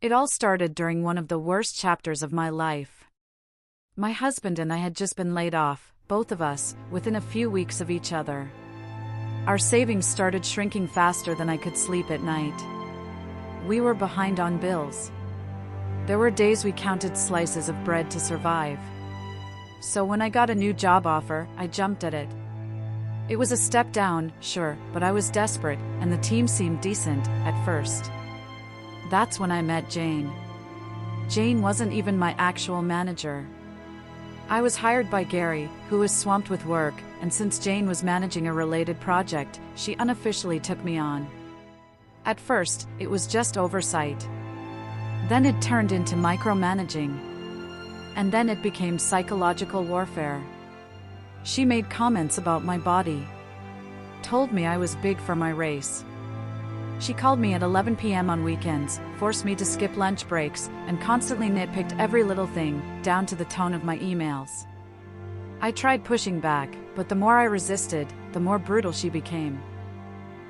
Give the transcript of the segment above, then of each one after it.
It all started during one of the worst chapters of my life. My husband and I had just been laid off, both of us, within a few weeks of each other. Our savings started shrinking faster than I could sleep at night. We were behind on bills. There were days we counted slices of bread to survive. So when I got a new job offer, I jumped at it. It was a step down, sure, but I was desperate, and the team seemed decent at first. That's when I met Jane. Jane wasn't even my actual manager. I was hired by Gary, who was swamped with work, and since Jane was managing a related project, she unofficially took me on. At first, it was just oversight. Then it turned into micromanaging. And then it became psychological warfare. She made comments about my body. Told me I was big for my race. She called me at 11 p.m. on weekends, forced me to skip lunch breaks, and constantly nitpicked every little thing, down to the tone of my emails. I tried pushing back, but the more I resisted, the more brutal she became.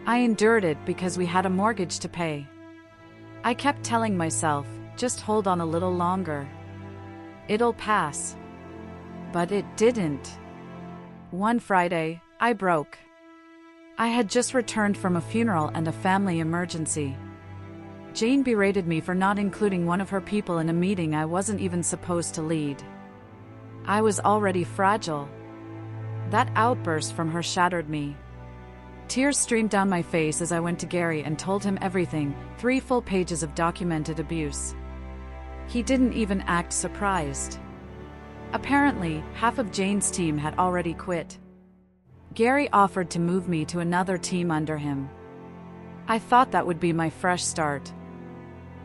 I endured it because we had a mortgage to pay. I kept telling myself, just hold on a little longer. It'll pass. But it didn't. One Friday, I broke. I had just returned from a funeral and a family emergency. Jane berated me for not including one of her people in a meeting I wasn't even supposed to lead. I was already fragile. That outburst from her shattered me. Tears streamed down my face as I went to Gary and told him everything, 3 full pages of documented abuse. He didn't even act surprised. Apparently, half of Jane's team had already quit. Gary offered to move me to another team under him. I thought that would be my fresh start.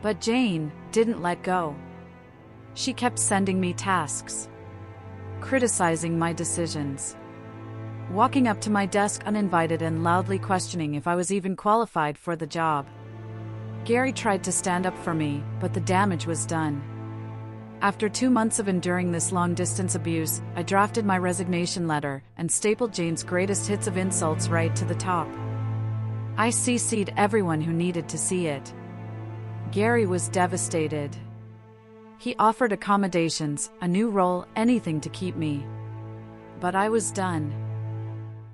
But Jane didn't let go. She kept sending me tasks, criticizing my decisions, walking up to my desk uninvited and loudly questioning if I was even qualified for the job. Gary tried to stand up for me, but the damage was done. After 2 months of enduring this long-distance abuse, I drafted my resignation letter and stapled Jane's greatest hits of insults right to the top. I CC'd everyone who needed to see it. Gary was devastated. He offered accommodations, a new role, anything to keep me. But I was done.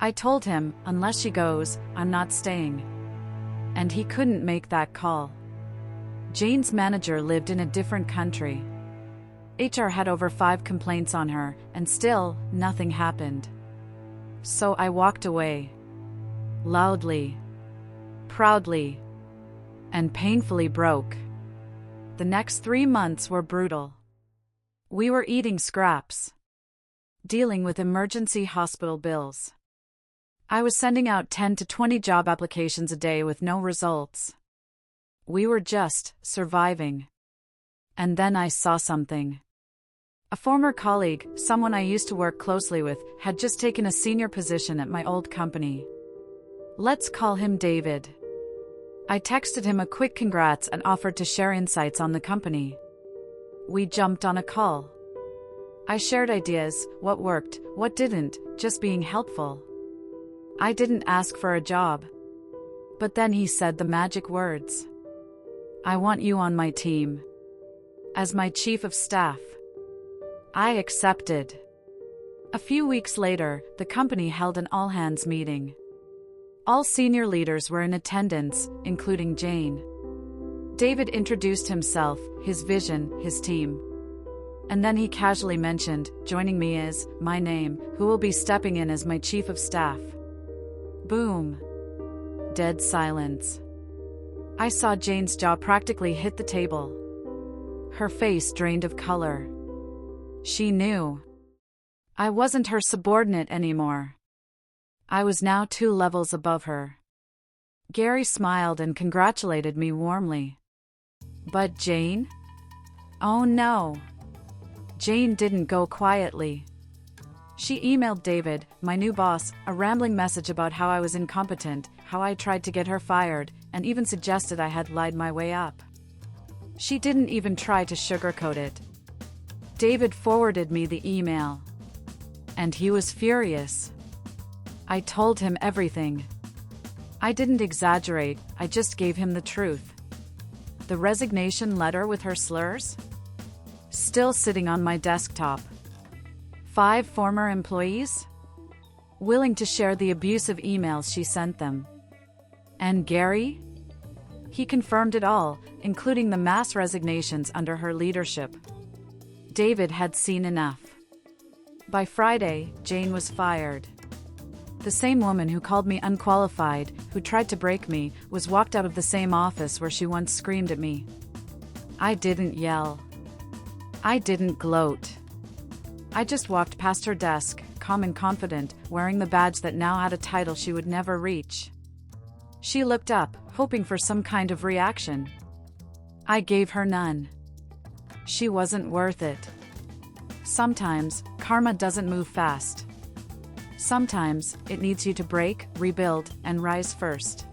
I told him, unless she goes, I'm not staying. And he couldn't make that call. Jane's manager lived in a different country. HR had over 5 complaints on her, and still, nothing happened. So I walked away. Loudly, proudly, and painfully broke. The next 3 months were brutal. We were eating scraps, dealing with emergency hospital bills. I was sending out 10 to 20 job applications a day with no results. We were just surviving. And then I saw something. A former colleague, someone I used to work closely with, had just taken a senior position at my old company. Let's call him David. I texted him a quick congrats and offered to share insights on the company. We jumped on a call. I shared ideas, what worked, what didn't, just being helpful. I didn't ask for a job. But then he said the magic words. I want you on my team. As my chief of staff. I accepted. A few weeks later, the company held an all-hands meeting. All senior leaders were in attendance, including Jane. David introduced himself, his vision, his team. And then he casually mentioned, joining me is, my name, who will be stepping in as my chief of staff. Boom. Dead silence. I saw Jane's jaw practically hit the table. Her face drained of color. She knew. I wasn't her subordinate anymore. I was now 2 levels above her. Gary smiled and congratulated me warmly. But Jane? Oh no. Jane didn't go quietly. She emailed David, my new boss, a rambling message about how I was incompetent, how I tried to get her fired, and even suggested I had lied my way up. She didn't even try to sugarcoat it. David forwarded me the email. And he was furious. I told him everything. I didn't exaggerate, I just gave him the truth. The resignation letter with her slurs? Still sitting on my desktop. 5 former employees? Willing to share the abusive emails she sent them. And Gary? He confirmed it all, including the mass resignations under her leadership. David had seen enough. By Friday, Jane was fired. The same woman who called me unqualified, who tried to break me, was walked out of the same office where she once screamed at me. I didn't yell. I didn't gloat. I just walked past her desk, calm and confident, wearing the badge that now had a title she would never reach. She looked up, hoping for some kind of reaction. I gave her none. She wasn't worth it. Sometimes, karma doesn't move fast. Sometimes, it needs you to break, rebuild, and rise first.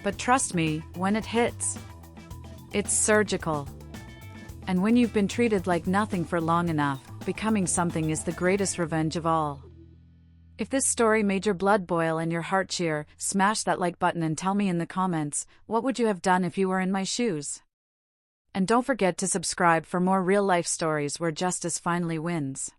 But trust me, when it hits, it's surgical. And when you've been treated like nothing for long enough, becoming something is the greatest revenge of all. If this story made your blood boil and your heart cheer, smash that like button and tell me in the comments, what would you have done if you were in my shoes? And don't forget to subscribe for more real-life stories where justice finally wins.